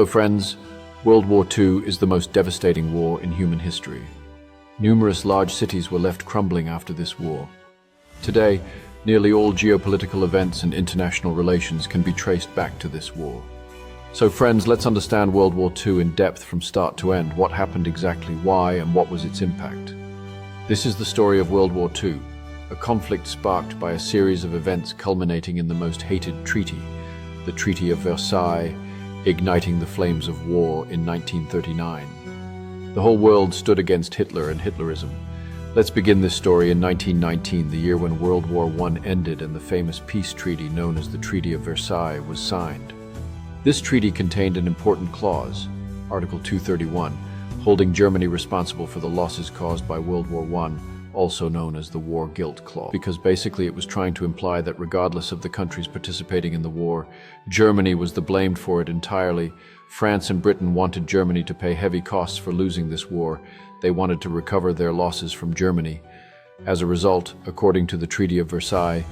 So friends, World War II is the most devastating war in human history. Numerous large cities were left crumbling after this war. Today, nearly all geopolitical events and international relations can be traced back to this war. So friends, let's understand World War II in depth from start to end. What happened exactly, why, and what was its impact? This is the story of World War II, a conflict sparked by a series of events culminating in the most hated treaty, the Treaty of Versailles, igniting the flames of war in 1939. The whole world stood against Hitler and Hitlerism. Let's begin this story in 1919, the year when World War I ended and the famous peace treaty known as the Treaty of Versailles was signed. This treaty contained an important clause, Article 231, holding Germany responsible for the losses caused by World War I, also known as the War Guilt Clause, because basically it was trying to imply that regardless of the countries participating in the war, Germany was the blamed for it entirely. France and Britain wanted Germany to pay heavy costs for losing this war. They wanted to recover their losses from Germany. As a result, according to the Treaty of Versailles,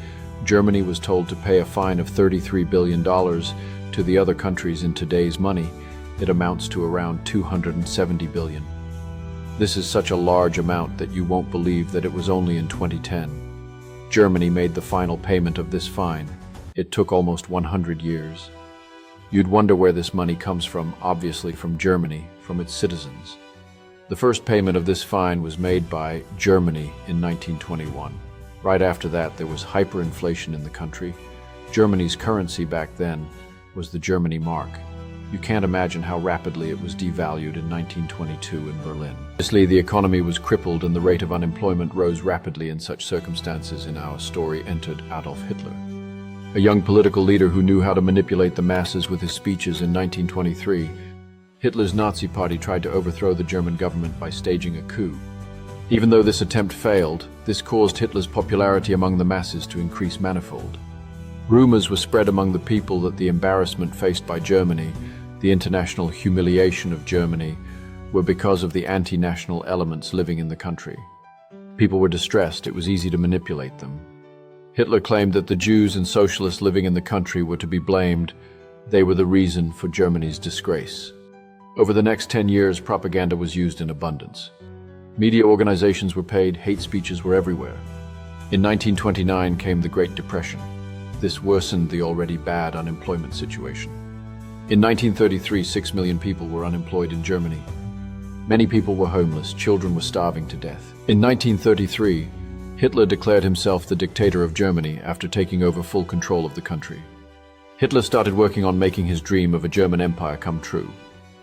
Germany was told to pay a fine of $33 billion to the other countries. In today's money, it amounts to around $270 billion. This is such a large amount that you won't believe that it was only in 2010. Germany made the final payment of this fine. It took almost 100 years. You'd wonder where this money comes from, obviously from Germany, from its citizens. The first payment of this fine was made by Germany in 1921. Right after that, there was hyperinflation in the country. Germany's currency back then was the Germany mark. You can't imagine how rapidly it was devalued in 1922 in Berlin. Obviously, the economy was crippled and the rate of unemployment rose rapidly. In such circumstances, in our story entered Adolf Hitler, a young political leader who knew how to manipulate the masses with his speeches. In 1923, Hitler's Nazi Party tried to overthrow the German government by staging a coup. Even though this attempt failed, this caused Hitler's popularity among the masses to increase manifold. Rumors were spread among the people that the embarrassment faced by Germany, the international humiliation of Germany, were because of the anti-national elements living in the country. People were distressed. It was easy to manipulate them. Hitler claimed that the Jews and socialists living in the country were to be blamed. They were the reason for Germany's disgrace. Over the next 10 years, propaganda was used in abundance. Media organizations were paid, hate speeches were everywhere. In 1929 came the Great Depression. This worsened the already bad unemployment situation. In 1933, 6 million people were unemployed in Germany. Many people were homeless, children were starving to death. In 1933, Hitler declared himself the dictator of Germany after taking over full control of the country. Hitler started working on making his dream of a German empire come true,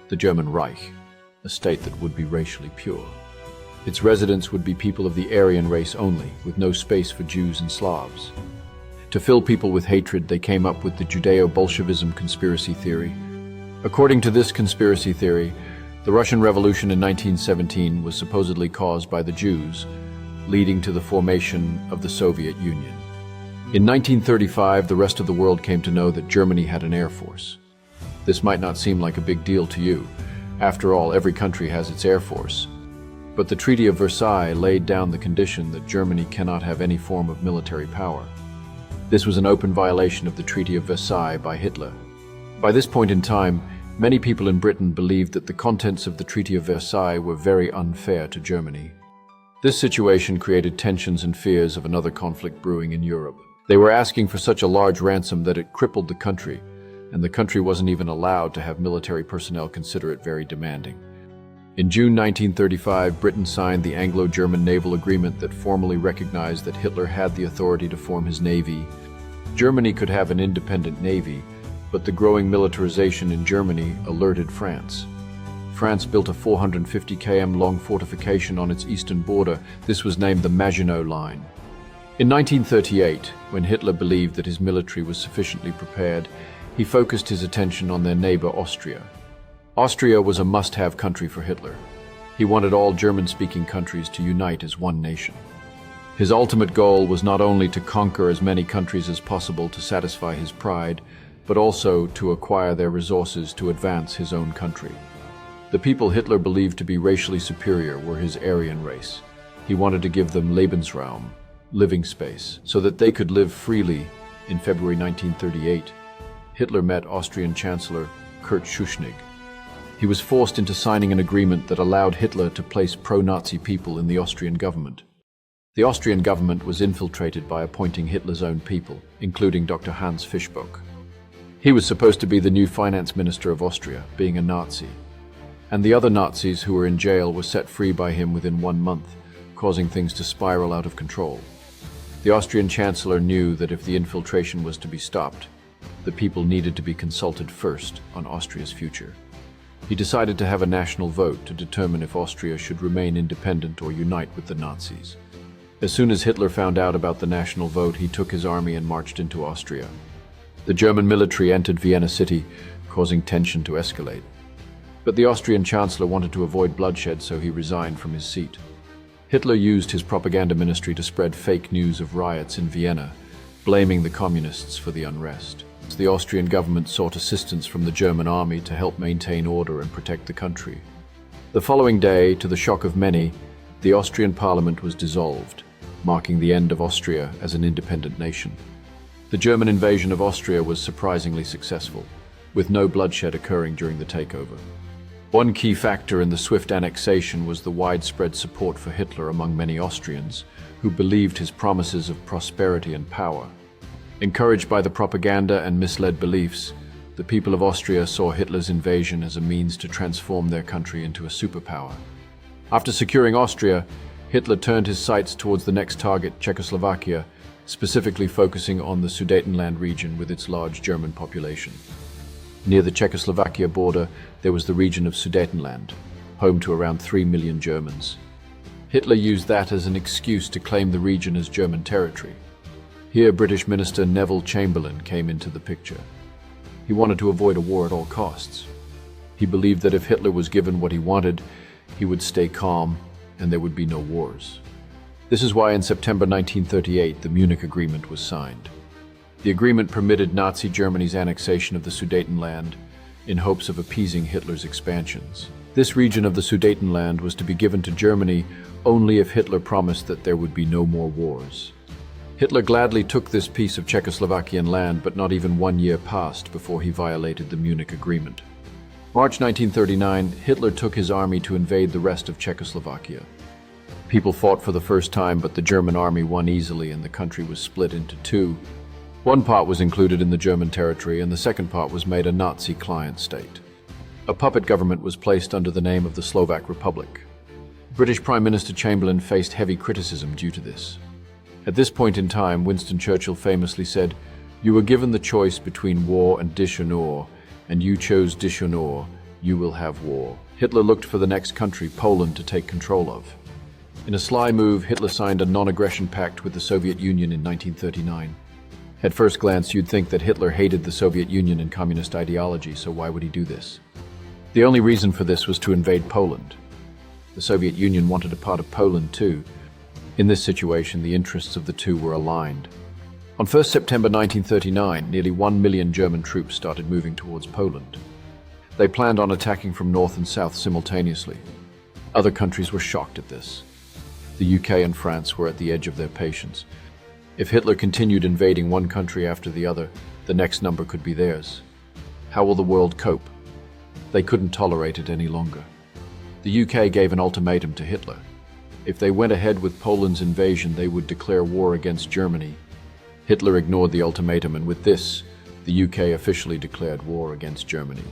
the German Reich, a state that would be racially pure. Its residents would be people of the Aryan race only, with no space for Jews and Slavs. To fill people with hatred, they came up with the Judeo-Bolshevism conspiracy theory. According to this conspiracy theory, the Russian Revolution in 1917 was supposedly caused by the Jews, leading to the formation of the Soviet Union. In 1935, the rest of the world came to know that Germany had an air force. This might not seem like a big deal to you. After all, every country has its air force. But the Treaty of Versailles laid down the condition that Germany cannot have any form of military power. This was an open violation of the Treaty of Versailles by Hitler. By this point in time, many people in Britain believed that the contents of the Treaty of Versailles were very unfair to Germany. This situation created tensions and fears of another conflict brewing in Europe. They were asking for such a large ransom that it crippled the country, and the country wasn't even allowed to have military personnel consider it very demanding. In June 1935, Britain signed the Anglo-German Naval Agreement that formally recognized that Hitler had the authority to form his navy. Germany could have an independent navy, but the growing militarization in Germany alerted France. France built a 450 km long fortification on its eastern border. This was named the Maginot Line. In 1938, when Hitler believed that his military was sufficiently prepared, he focused his attention on their neighbor Austria. Austria was a must-have country for Hitler. He wanted all German-speaking countries to unite as one nation. His ultimate goal was not only to conquer as many countries as possible to satisfy his pride, but also to acquire their resources to advance his own country. The people Hitler believed to be racially superior were his Aryan race. He wanted to give them Lebensraum, living space, so that they could live freely. In February 1938, Hitler met Austrian Chancellor Kurt Schuschnigg. He was forced into signing an agreement that allowed Hitler to place pro-Nazi people in the Austrian government. The Austrian government was infiltrated by appointing Hitler's own people, including Dr. Hans Fischbach. He was supposed to be the new finance minister of Austria, being a Nazi. And the other Nazis who were in jail were set free by him within 1 month, causing things to spiral out of control. The Austrian chancellor knew that if the infiltration was to be stopped, the people needed to be consulted first on Austria's future. He decided to have a national vote to determine if Austria should remain independent or unite with the Nazis. As soon as Hitler found out about the national vote, he took his army and marched into Austria. The German military entered Vienna city, causing tension to escalate. But the Austrian chancellor wanted to avoid bloodshed, so he resigned from his seat. Hitler used his propaganda ministry to spread fake news of riots in Vienna, blaming the communists for the unrest. The Austrian government sought assistance from the German army to help maintain order and protect the country. The following day, to the shock of many, the Austrian parliament was dissolved, marking the end of Austria as an independent nation. The German invasion of Austria was surprisingly successful, with no bloodshed occurring during the takeover. One key factor in the swift annexation was the widespread support for Hitler among many Austrians, who believed his promises of prosperity and power. Encouraged by the propaganda and misled beliefs, the people of Austria saw Hitler's invasion as a means to transform their country into a superpower. After securing Austria, Hitler turned his sights towards the next target, Czechoslovakia, specifically focusing on the Sudetenland region with its large German population. Near the Czechoslovakia border, there was the region of Sudetenland, home to around 3 million Germans. Hitler used that as an excuse to claim the region as German territory. Here, British Minister Neville Chamberlain came into the picture. He wanted to avoid a war at all costs. He believed that if Hitler was given what he wanted, he would stay calm and there would be no wars. This is why in September 1938 the Munich Agreement was signed. The agreement permitted Nazi Germany's annexation of the Sudetenland in hopes of appeasing Hitler's expansions. This region of the Sudetenland was to be given to Germany only if Hitler promised that there would be no more wars. Hitler gladly took this piece of Czechoslovakian land, but not even 1 year passed before he violated the Munich Agreement. March 1939, Hitler took his army to invade the rest of Czechoslovakia. People fought for the first time, but the German army won easily and the country was split into two. One part was included in the German territory and the second part was made a Nazi client state. A puppet government was placed under the name of the Slovak Republic. British Prime Minister Chamberlain faced heavy criticism due to this. At this point in time, Winston Churchill famously said, "You were given the choice between war and dishonor, and you chose dishonor, you will have war." Hitler looked for the next country, Poland, to take control of. In a sly move, Hitler signed a non-aggression pact with the Soviet Union in 1939. At first glance, you'd think that Hitler hated the Soviet Union and communist ideology, so why would he do this? The only reason for this was to invade Poland. The Soviet Union wanted a part of Poland too. In this situation, the interests of the two were aligned. On 1st September 1939, nearly 1 million German troops started moving towards Poland. They planned on attacking from north and south simultaneously. Other countries were shocked at this. The UK and France were at the edge of their patience. If Hitler continued invading one country after the other, the next number could be theirs. How will the world cope? They couldn't tolerate it any longer. The UK gave an ultimatum to Hitler. If they went ahead with Poland's invasion, they would declare war against Germany. Hitler ignored the ultimatum, and with this, the UK officially declared war against Germany.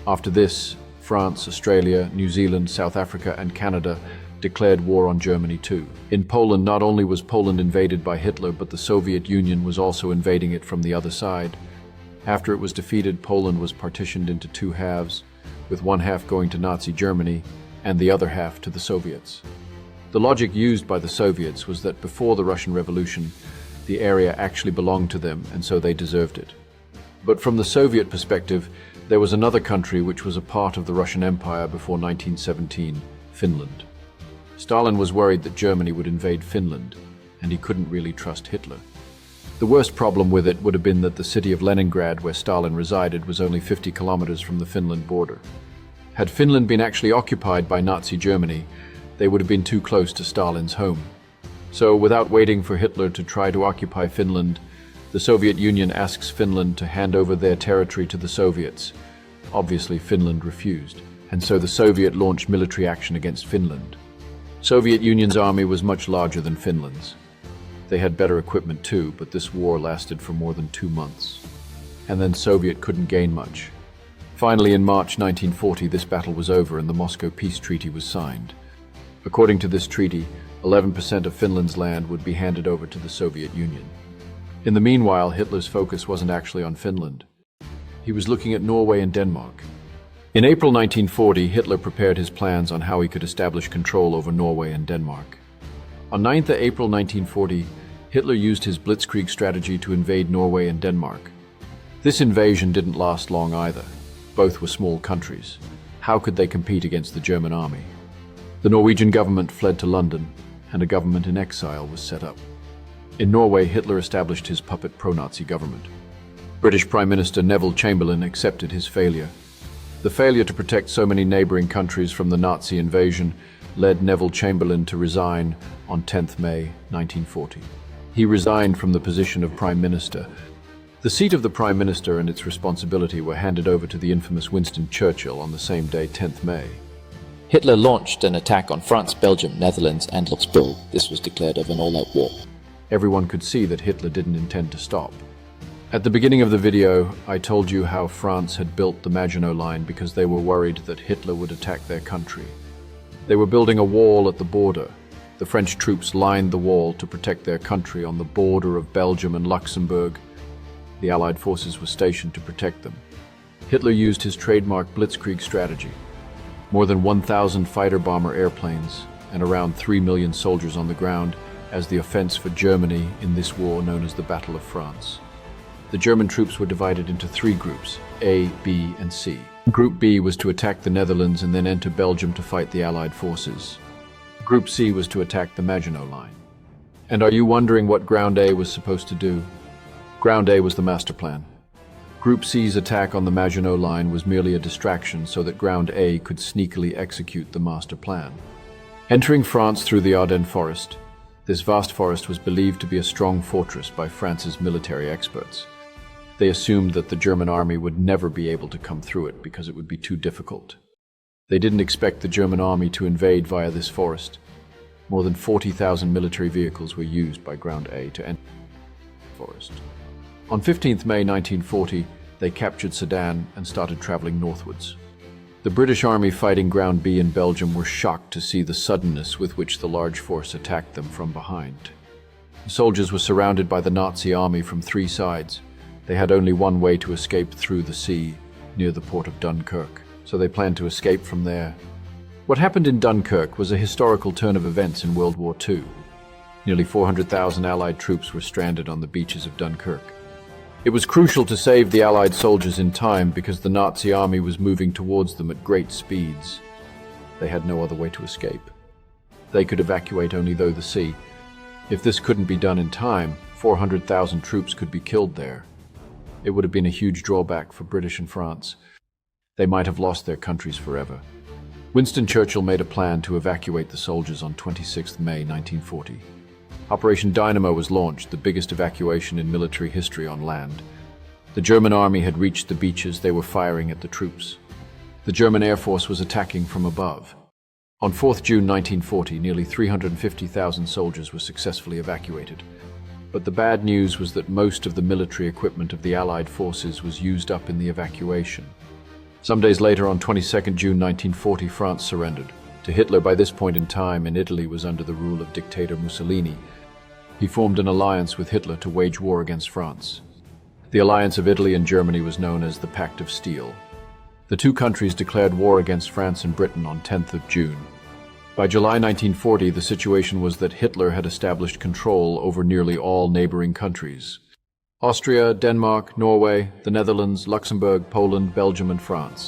After this, France, Australia, New Zealand, South Africa, and Canada declared war on Germany too. In Poland, not only was Poland invaded by Hitler, but the Soviet Union was also invading it from the other side. After it was defeated, Poland was partitioned into two halves, with one half going to Nazi Germany and the other half to the Soviets. The logic used by the Soviets was that before the Russian Revolution, the area actually belonged to them, and so they deserved it. But from the Soviet perspective, there was another country which was a part of the Russian Empire before 1917, Finland. Stalin was worried that Germany would invade Finland, and he couldn't really trust Hitler. The worst problem with it would have been that the city of Leningrad, where Stalin resided, was only 50 kilometers from the Finland border. Had Finland been actually occupied by Nazi Germany, they would have been too close to Stalin's home. So, without waiting for Hitler to try to occupy Finland, the Soviet Union asks Finland to hand over their territory to the Soviets, Obviously, Finland refused, and so the Soviet launched military action against Finland. Soviet Union's army was much larger than Finland's. They had better equipment too, but this war lasted for more than 2 months. And then Soviet couldn't gain much. Finally, in March 1940, this battle was over and the Moscow Peace Treaty was signed. According to this treaty, 11% of Finland's land would be handed over to the Soviet Union. In the meanwhile, Hitler's focus wasn't actually on Finland. He was looking at Norway and Denmark. In April 1940, Hitler prepared his plans on how he could establish control over Norway and Denmark. On 9th April 1940, Hitler used his blitzkrieg strategy to invade Norway and Denmark. This invasion didn't last long either. Both were small countries. How could they compete against the German army? The Norwegian government fled to London, and a government in exile was set up. In Norway, Hitler established his puppet pro-Nazi government. British Prime Minister Neville Chamberlain accepted his failure. The failure to protect so many neighboring countries from the Nazi invasion led Neville Chamberlain to resign on 10th May 1940. He resigned from the position of Prime Minister. The seat of the Prime Minister and its responsibility were handed over to the infamous Winston Churchill on the same day, 10th May. Hitler launched an attack on France, Belgium, Netherlands, and Luxembourg. This was declared of an all-out war. Everyone could see that Hitler didn't intend to stop. At the beginning of the video, I told you how France had built the Maginot Line because they were worried that Hitler would attack their country. They were building a wall at the border. The French troops lined the wall to protect their country on the border of Belgium and Luxembourg. The Allied forces were stationed to protect them. Hitler used his trademark blitzkrieg strategy. More than 1,000 fighter-bomber airplanes and around 3 million soldiers on the ground as the offense for Germany in this war known as the Battle of France. The German troops were divided into 3 groups, A, B, and C. Group B was to attack the Netherlands and then enter Belgium to fight the Allied forces. Group C was to attack the Maginot Line. And are you wondering what Ground A was supposed to do? Ground A was the master plan. Group C's attack on the Maginot Line was merely a distraction so that Ground A could sneakily execute the master plan. Entering France through the Ardennes forest, this vast forest was believed to be a strong fortress by France's military experts. They assumed that the German army would never be able to come through it because it would be too difficult. They didn't expect the German army to invade via this forest. More than 40,000 military vehicles were used by Ground A to enter the forest. On 15th May 1940, they captured Sedan and started traveling northwards. The British Army fighting Ground B in Belgium were shocked to see the suddenness with which the large force attacked them from behind. The soldiers were surrounded by the Nazi army from 3 sides. They had only one way to escape through the sea, near the port of Dunkirk, so they planned to escape from there. What happened in Dunkirk was a historical turn of events in World War II. Nearly 400,000 Allied troops were stranded on the beaches of Dunkirk. It was crucial to save the Allied soldiers in time because the Nazi army was moving towards them at great speeds. They had no other way to escape. They could evacuate only through the sea. If this couldn't be done in time, 400,000 troops could be killed there. It would have been a huge drawback for British and France. They might have lost their countries forever. Winston Churchill made a plan to evacuate the soldiers on 26 May 1940. Operation Dynamo was launched, the biggest evacuation in military history on land. The German army had reached the beaches. They were firing at the troops. The German Air Force was attacking from above. On 4th June 1940, nearly 350,000 soldiers were successfully evacuated. But the bad news was that most of the military equipment of the Allied forces was used up in the evacuation. Some days later, on 22nd June 1940, France surrendered. To Hitler, by this point in time, in Italy was under the rule of dictator Mussolini. He formed an alliance with Hitler to wage war against France. The alliance of Italy and Germany was known as the Pact of Steel. The 2 countries declared war against France and Britain on 10th of June. By July 1940, the situation was that Hitler had established control over nearly all neighboring countries: Austria, Denmark, Norway, the Netherlands, Luxembourg, Poland, Belgium, and France.